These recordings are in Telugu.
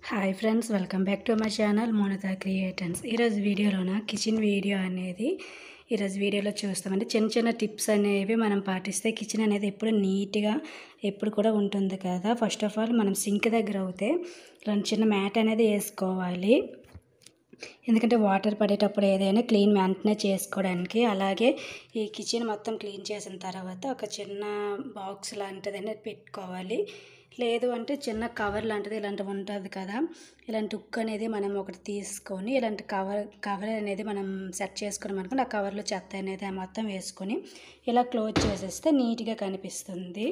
Hi friends, welcome back to my channel Monita creations. ఈరోజు వీడియోలోన కిచెన్ వీడియో అనేది ఈరోజు వీడియోలో చూస్తామండి. చిన్న చిన్న టిప్స్ అనేవి మనం పాటిస్తే కిచెన్ అనేది ఎప్పుడు నీట్గా ఎప్పుడు కూడా ఉంటుంది కదా. ఫస్ట్ ఆఫ్ ఆల్ మనం సింక్ దగ్గర అయితే ఇలాంటి చిన్న మ్యాట్ అనేది వేసుకోవాలి. ఎందుకంటే వాటర్ పడేటప్పుడు ఏదైనా క్లీన్ వెంటనే చేసుకోవడానికి. అలాగే ఈ కిచెన్ మొత్తం క్లీన్ చేసిన తర్వాత ఒక చిన్న బాక్స్ లాంటిది అనేది పెట్టుకోవాలి. లేదు అంటే చిన్న కవర్ లాంటిది ఇలాంటివి ఉంటుంది కదా, ఇలాంటి హుక్ అనేది మనం ఒకటి తీసుకొని ఇలాంటి కవర్ అనేది మనం సెట్ చేసుకున్నాం అనుకోండి. ఆ కవర్లో చెత్త అనేది మొత్తం వేసుకొని ఇలా క్లోజ్ చేసేస్తే నీట్గా కనిపిస్తుంది.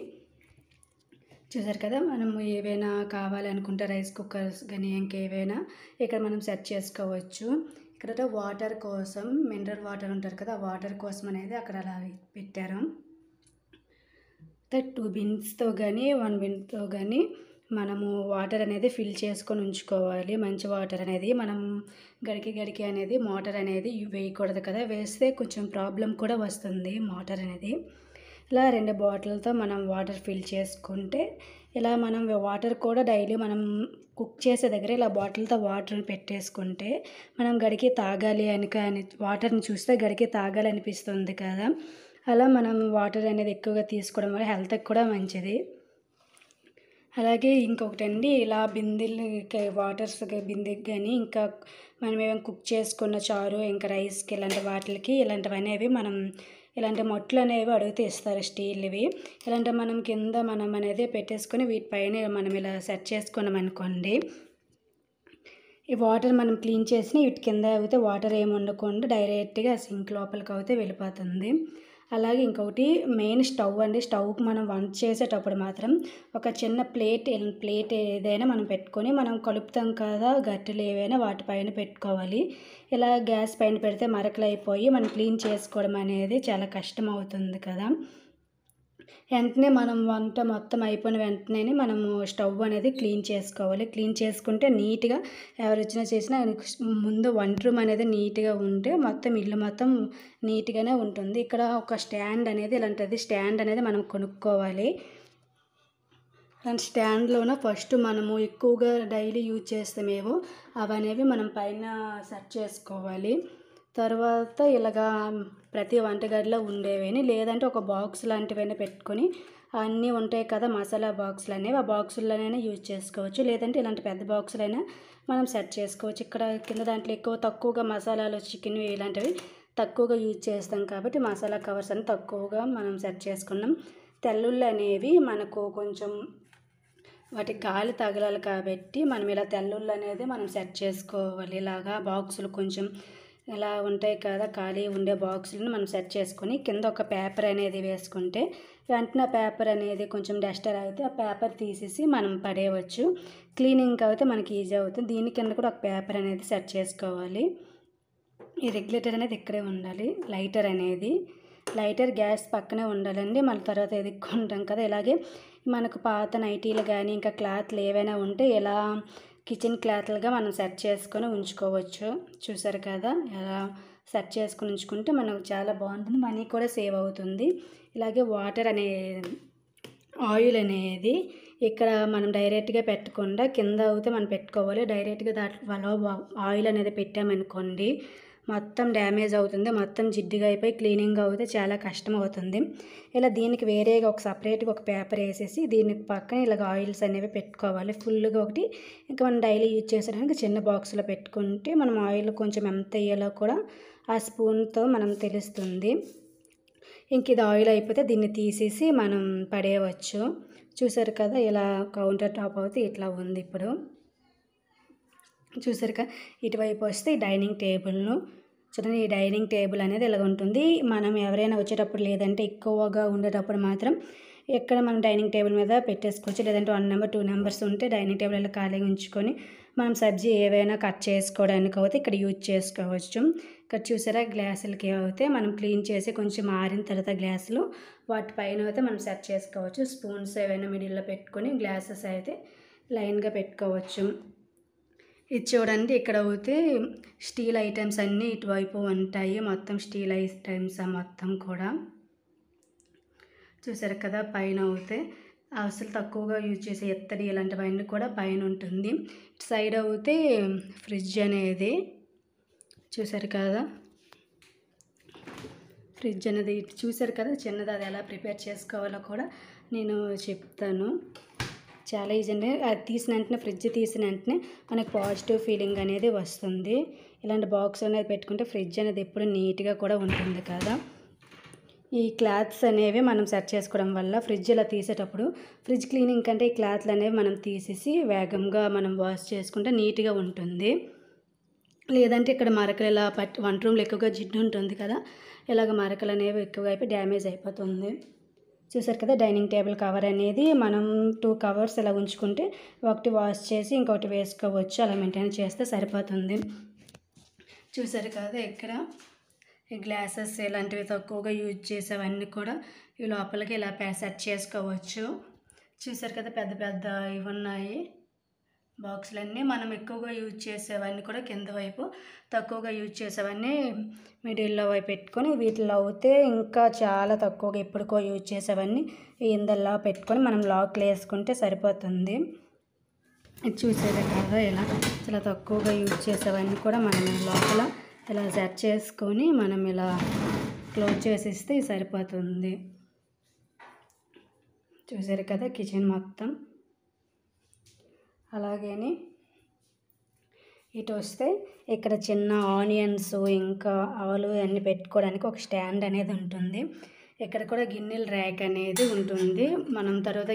చూసారు కదా, మనం ఏవైనా కావాలనుకుంటే రైస్ కుక్కర్స్ కానీ ఇంకేవైనా ఇక్కడ మనం సెట్ చేసుకోవచ్చు. ఇక్కడ వాటర్ కోసం మినరల్ వాటర్ ఉంటారు కదా, ఆ వాటర్ కోసం అనేది అక్కడ అలా పెట్టారు. 2 బిన్స్తో కానీ 1 బిన్తో కానీ మనము వాటర్ అనేది ఫిల్ చేసుకొని ఉంచుకోవాలి. మంచి వాటర్ అనేది మనం గడికి అనేది మోటార్ అనేది వేయకూడదు కదా, వేస్తే కొంచెం ప్రాబ్లం కూడా వస్తుంది మోటార్ అనేది. ఇలా 2 బాటిల్తో మనం వాటర్ ఫిల్ చేసుకుంటే ఇలా మనం వాటర్ కూడా డైలీ మనం కుక్ చేసే దగ్గర ఇలా బాటిల్తో వాటర్ని పెట్టేసుకుంటే మనం గడికి తాగాలి అని కానీ వాటర్ని చూస్తే గడికి తాగాలనిపిస్తుంది కదా. అలా మనం వాటర్ అనేది ఎక్కువగా తీసుకోవడం వల్ల హెల్త్కి కూడా మంచిది. అలాగే ఇంకొకటండి, ఇలా బిందెలకి వాటర్స్ బిందెకి కానీ ఇంకా మనం ఏమైనా కుక్ చేసుకున్న చారు ఇంకా రైస్కి ఇలాంటి వాటికి ఇలాంటివి అనేవి మనం ఇలాంటి మొట్లు అనేవి అడిగితే ఇస్తారు స్టీల్వి. ఇలాంటి మనం కింద మనం అనేది పెట్టేసుకొని వీటిపైన మనం ఇలా సెట్ చేసుకున్నాం అనుకోండి, ఈ వాటర్ మనం క్లీన్ చేసిన వీటి కింద అయితే వాటర్ ఏమి ఉండకుండా డైరెక్ట్గా సింక్ లోపలికి అయితే వెళ్ళిపోతుంది. అలాగే ఇంకొకటి మెయిన్ స్టవ్ అండి. స్టవ్కి మనం వంట చేసేటప్పుడు మాత్రం ఒక చిన్న ప్లేట్ ఏదైనా మనం పెట్టుకొని మనం కలుపుతాం కదా గట్టెలు ఏవైనా వాటిపైన పెట్టుకోవాలి. ఇలా గ్యాస్ పైన పెడితే మరకలు అయిపోయి మనం క్లీన్ చేసుకోవడం అనేది చాలా కష్టం అవుతుంది కదా. వెంటనే మనం వంట మొత్తం అయిపోయిన వెంటనే మనము స్టవ్ అనేది క్లీన్ చేసుకోవాలి. క్లీన్ చేసుకుంటే నీట్గా ఎవరు వచ్చినా చేసినా ముందు వంట రూమ్ అనేది నీట్గా ఉంటే మొత్తం ఇల్లు మొత్తం నీట్గానే ఉంటుంది. ఇక్కడ ఒక స్టాండ్ అనేది ఇలాంటిది స్టాండ్ అనేది మనం కొనుక్కోవాలి. అలాంటి స్టాండ్లోన ఫస్ట్ మనము ఎక్కువగా డైలీ యూజ్ చేస్తామేవో అవనేవి మనం పైన సెట్ చేసుకోవాలి. తర్వాత ఇలాగా ప్రతి వంటగదిలో ఉండేవని లేదంటే ఒక బాక్స్ లాంటివైనా పెట్టుకొని అన్నీ ఉంటాయి కదా మసాలా బాక్సులు అనేవి, ఆ బాక్సుల్లోనైనా యూజ్ చేసుకోవచ్చు. లేదంటే ఇలాంటి పెద్ద బాక్సులైనా మనం సెట్ చేసుకోవచ్చు. ఇక్కడ కింద దాంట్లో తక్కువగా మసాలాలు చికెన్ ఇలాంటివి తక్కువగా యూజ్ చేస్తాం కాబట్టి మసాలా కవర్స్ అని తక్కువగా మనం సెట్ చేసుకున్నాం. తెల్లుళ్ళు అనేవి మనకు కొంచెం వాటి గాలి తగలాలి కాబట్టి మనం ఇలా తెల్లుళ్ళు అనేది మనం సెట్ చేసుకోవాలి. ఇలాగా బాక్సులు కొంచెం ఇలా ఉంటాయి కదా ఖాళీ ఉండే బాక్సులను మనం సెట్ చేసుకొని కింద ఒక పేపర్ అనేది వేసుకుంటే వెంటనే పేపర్ అనేది కొంచెం డస్టర్ అయితే ఆ పేపర్ తీసేసి మనం పడేయవచ్చు. క్లీనింగ్ అయితే మనకి ఈజీ అవుతుంది. దీని కింద కూడా ఒక పేపర్ అనేది సెట్ చేసుకోవాలి. ఈ రెగ్యులేటర్ అనేది ఇక్కడే ఉండాలి. లైటర్ గ్యాస్ పక్కనే ఉండాలండి. మళ్ళీ తర్వాత ఎదుక్కుంటాం కదా. ఇలాగే మనకు పాత నైటీలు కానీ ఇంకా క్లాత్లు ఏవైనా ఉంటే ఇలా కిచెన్ క్లాత్లుగా మనం సెట్ చేసుకొని ఉంచుకోవచ్చు. చూసారు కదా, ఎలా సెట్ చేసుకొని ఉంచుకుంటే మనకు చాలా బాగుంటుంది, మనీ కూడా సేవ్ అవుతుంది. ఇలాగే ఆయిల్ అనేది ఇక్కడ మనం డైరెక్ట్గా పెట్టకుండా కింద అయితే మనం పెట్టుకోవాలి. డైరెక్ట్గా దాంట్లో ఆయిల్ అనేది పెట్టామనుకోండి మొత్తం డ్యామేజ్ అవుతుంది, మొత్తం జిడ్డుగా అయిపోయి క్లీనింగ్ అయితే చాలా కష్టం అవుతుంది. ఇలా దీనికి వేరేగా ఒక సపరేట్గా ఒక పేపర్ వేసేసి దీనికి పక్కన ఇలాగ ఆయిల్స్ అనేవి పెట్టుకోవాలి ఫుల్గా ఒకటి. ఇంకా మనం డైలీ యూజ్ చేసేదానికి చిన్న బాక్స్లో పెట్టుకుంటే మనం ఆయిల్ కొంచెం ఎంత వేయాలో కూడా ఆ స్పూన్తో మనం తెలుస్తుంది. ఇంక ఇది ఆయిల్ అయిపోతే దీన్ని తీసేసి మనం పడేయవచ్చు. చూసారు కదా, ఇలా కౌంటర్ టాప్ అయితే ఇట్లా ఉంది. ఇప్పుడు చూసారు కదా, ఇటువైపు వస్తే ఈ డైనింగ్ టేబుల్ను చూడండి. ఈ డైనింగ్ టేబుల్ అనేది ఇలా ఉంటుంది. మనం ఎవరైనా వచ్చేటప్పుడు లేదంటే ఎక్కువగా ఉండేటప్పుడు మాత్రం ఎక్కడ మనం డైనింగ్ టేబుల్ మీద పెట్టేసుకోవచ్చు. లేదంటే 1 నెంబర్ 2 నెంబర్స్ ఉంటే డైనింగ్ టేబుల్ ఇలా ఖాళీగా ఉంచుకొని మనం సబ్జీ ఏవైనా కట్ చేసుకోవడానికి అయితే ఇక్కడ యూజ్ చేసుకోవచ్చు. ఇక్కడ చూసారా, గ్లాసులకి అయితే మనం క్లీన్ చేసి కొంచెం ఆరిన తర్వాత గ్లాసులు వాటిపైన అయితే మనం సెట్ చేసుకోవచ్చు. స్పూన్స్ ఏవైనా మిడిల్లో పెట్టుకొని గ్లాసెస్ అయితే లైన్గా పెట్టుకోవచ్చు. ఇది చూడండి, ఇక్కడ అయితే స్టీల్ ఐటమ్స్ అన్నీ ఇటువైపు ఉంటాయి. మొత్తం స్టీల్ ఐటమ్స్ మొత్తం కూడా చూసారు కదా. పైన అయితే అసలు తక్కువగా యూజ్ చేసే ఇత్తడి ఇలాంటివన్నీ కూడా పైన ఉంటుంది. సైడ్ అయితే ఫ్రిడ్జ్ అనేది చూసారు కదా, ఫ్రిడ్జ్ అనేది చూసారు కదా చిన్నది. అది ఎలా ప్రిపేర్ చేసుకోవాలో కూడా నేను చెప్తాను. చాలా ఈజీ అండి. అది తీసిన వెంటనే, ఫ్రిడ్జ్ తీసిన వెంటనే మనకు పాజిటివ్ ఫీలింగ్ అనేది వస్తుంది. ఇలాంటి బాక్స్ అనేది పెట్టుకుంటే ఫ్రిడ్జ్ అనేది ఎప్పుడు నీట్గా కూడా ఉంటుంది కదా. ఈ క్లాత్స్ అనేవి మనం సెట్ చేసుకోవడం వల్ల ఫ్రిడ్జ్ ఇలా తీసేటప్పుడు ఫ్రిడ్జ్ క్లీనింగ్ కంటే ఈ క్లాత్లు అనేవి మనం తీసేసి వేగంగా మనం వాష్ చేసుకుంటే నీట్గా ఉంటుంది. లేదంటే ఇక్కడ మరకలు ఇలా వంట రూమ్లో ఎక్కువగా జిడ్డు ఉంటుంది కదా, ఇలాగ మరకలు అనేవి ఎక్కువగా అయిపోయి డ్యామేజ్ అయిపోతుంది. చూసారు కదా, డైనింగ్ టేబుల్ కవర్ అనేది మనం 2 కవర్స్ ఇలా ఉంచుకుంటే ఒకటి వాష్ చేసి ఇంకొకటి వేసుకోవచ్చు. అలా మెయింటైన్ చేస్తే సరిపోతుంది. చూసారు కదా, ఇక్కడ ఈ గ్లాసెస్ ఇలాంటివి తక్కువగా యూజ్ చేసేవన్నీ కూడా ఈ లోపలికి ఇలా సెట్ చేసుకోవచ్చు. చూసారు కదా, పెద్ద పెద్ద ఇవి ఉన్నాయి బాక్సులన్నీ. మనం ఎక్కువగా యూజ్ చేసేవన్నీ కూడా కింద వైపు, తక్కువగా యూజ్ చేసేవన్నీ మిడిల్లో వైపు పెట్టుకొని, వీటిలో అయితే ఇంకా చాలా తక్కువగా ఎప్పటికో యూజ్ చేసేవన్నీ ఇందల్లా పెట్టుకొని మనం లాక్లు వేసుకుంటే సరిపోతుంది. ఇది చూసేదే కదా, ఇలా చాలా తక్కువగా యూజ్ చేసేవన్నీ కూడా మనం లోపల ఇలా సెట్ చేసుకొని మనం ఇలా క్లోజ్ చేసిస్తే సరిపోతుంది. చూసారు కదా కిచెన్ మొత్తం. అలాగని ఇటు వస్తే ఇక్కడ చిన్న ఆనియన్స్ ఇంకా ఆలు అన్నీ పెట్టుకోవడానికి ఒక స్టాండ్ అనేది ఉంటుంది. ఇక్కడ కూడా గిన్నెల ర్యాక్ అనేది ఉంటుంది. మనం తర్వాత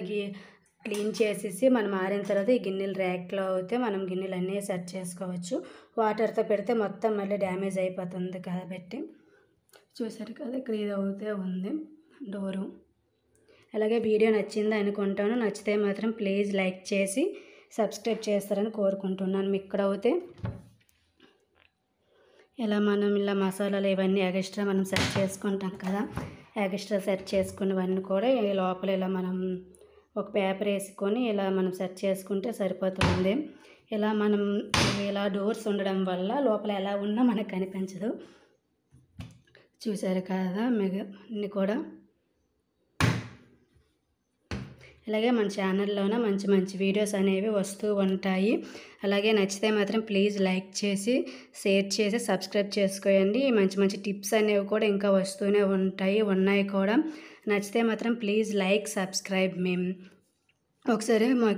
క్లీన్ చేసేసి మనం ఆరిన తర్వాత ఈ గిన్నెల ర్యాక్లో అయితే మనం గిన్నెలన్నీ సెట్ చేసుకోవచ్చు. వాటర్తో పెడితే మొత్తం మళ్ళీ డ్యామేజ్ అయిపోతుంది కాబట్టి. చూసారు కదా, ఇక్కడ ఇది అవుతే ఉంది డోరు. అలాగే వీడియో నచ్చింది అనుకుంటాను. నచ్చితే మాత్రం ప్లీజ్ లైక్ చేసి సబ్స్క్రైబ్ చేస్తారని కోరుకుంటున్నాను. మీకు ఇక్కడ అయితే ఇలా మనం ఇలా మసాలాలు ఇవన్నీ ఎక్స్ట్రా మనం సెట్ చేసుకుంటాం కదా, ఎక్స్ట్రా సెట్ చేసుకున్నవన్నీ కూడా ఈ లోపల ఇలా మనం ఒక పేపర్ వేసుకొని ఇలా మనం సెట్ చేసుకుంటే సరిపోతుంది. ఇలా మనం ఇలా డోర్స్ ఉండడం వల్ల లోపల ఎలా ఉన్నా మనకు కనిపించదు. చూసారు కదా, అన్నీ కూడా. అలాగే మన ఛానల్లోనే మంచి మంచి వీడియోస్ అనేవి వస్తూ ఉంటాయి. అలాగే నచ్చితే మాత్రం ప్లీజ్ లైక్ చేసి షేర్ చేసి సబ్స్క్రైబ్ చేసుకోండి. మంచి మంచి టిప్స్ అనేవి కూడా ఇంకా వస్తూనే ఉన్నాయి కూడా. నచ్చితే మాత్రం ప్లీజ్ లైక్ సబ్స్క్రైబ్ మేము. ఒకసారి మా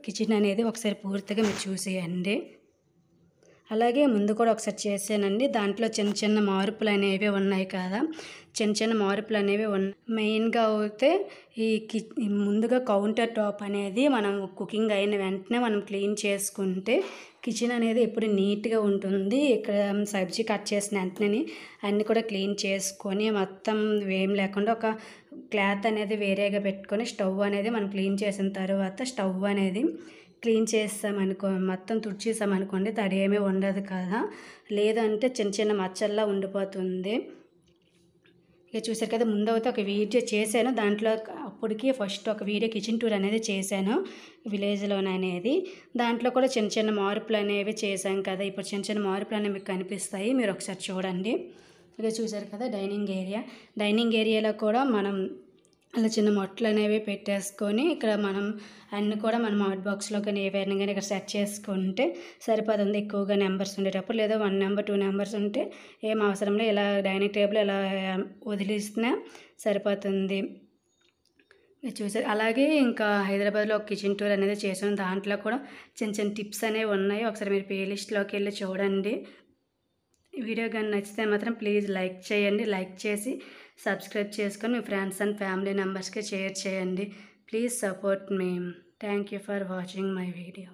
కిచెన్ అనేది ఒకసారి పూర్తిగా మీరు చూసేయండి. అలాగే ముందు కూడా ఒకసారి చేసానండి. దాంట్లో చిన్న చిన్న మార్పులు అనేవి ఉన్నాయి కదా, చిన్న చిన్న మార్పులు అనేవి మెయిన్గా అయితే ముందుగా కౌంటర్ టాప్ అనేది మనం కుకింగ్ అయిన వెంటనే మనం క్లీన్ చేసుకుంటే కిచెన్ అనేది ఎప్పుడు నీట్గా ఉంటుంది. ఇక్కడ సబ్జీ కట్ చేసిన వెంటనే అన్నీ కూడా క్లీన్ చేసుకొని మొత్తం ఏం లేకుండా ఒక క్లాత్ అనేది వేరేగా పెట్టుకొని స్టవ్ అనేది మనం క్లీన్ చేసిన తర్వాత స్టవ్ అనేది క్లీన్ చేస్తామనుకో, మొత్తం తుడిచేసామనుకోండి తడి ఏమీ ఉండదు కదా, లేదంటే చిన్న చిన్న మచ్చల్లా ఉండిపోతుంది. ఇక చూసారు కదా, ముందు అయితే ఒక వీడియో చేశాను. దాంట్లో అప్పటికి ఫస్ట్ ఒక వీడియో కిచెన్ టూర్ అనేది చేశాను విలేజ్లోనే అనేది. దాంట్లో కూడా చిన్న చిన్న మార్పులు అనేవి చేశాం కదా. ఇప్పుడు చిన్న చిన్న మార్పులు అనేవి మీకు కనిపిస్తాయి, మీరు ఒకసారి చూడండి. ఇక చూసారు కదా, డైనింగ్ ఏరియాలో కూడా మనం అలా చిన్న మొట్టలు అనేవి పెట్టేసుకొని ఇక్కడ మనం అన్నీ కూడా మనం హాట్ బాక్స్లో కానీ ఏవైనా కానీ ఇక్కడ సెట్ చేసుకుంటే సరిపోతుంది. ఎక్కువగా నెంబర్స్ ఉండేటప్పుడు లేదా 1 నెంబర్ 2 నెంబర్స్ ఉంటే ఏం అవసరంలో ఇలా డైనింగ్ టేబుల్ ఇలా వదిలిస్తున్నా సరిపోతుంది. చూసారు. అలాగే ఇంకా హైదరాబాద్లో ఒక కిచెన్ టూర్ అనేది చేసాను. దాంట్లో కూడా చిన్న చిన్న టిప్స్ అనేవి ఉన్నాయి. ఒకసారి మీరు ప్లేలిస్ట్లోకి వెళ్ళి చూడండి. వీడియో కానీ నచ్చితే మాత్రం ప్లీజ్ లైక్ చేయండి. లైక్ చేసి సబ్స్క్రైబ్ చేసుకొని మీ ఫ్రెండ్స్ అండ్ ఫ్యామిలీ మెంబర్స్కి షేర్ చేయండి. Please support me. Thank you for watching my video.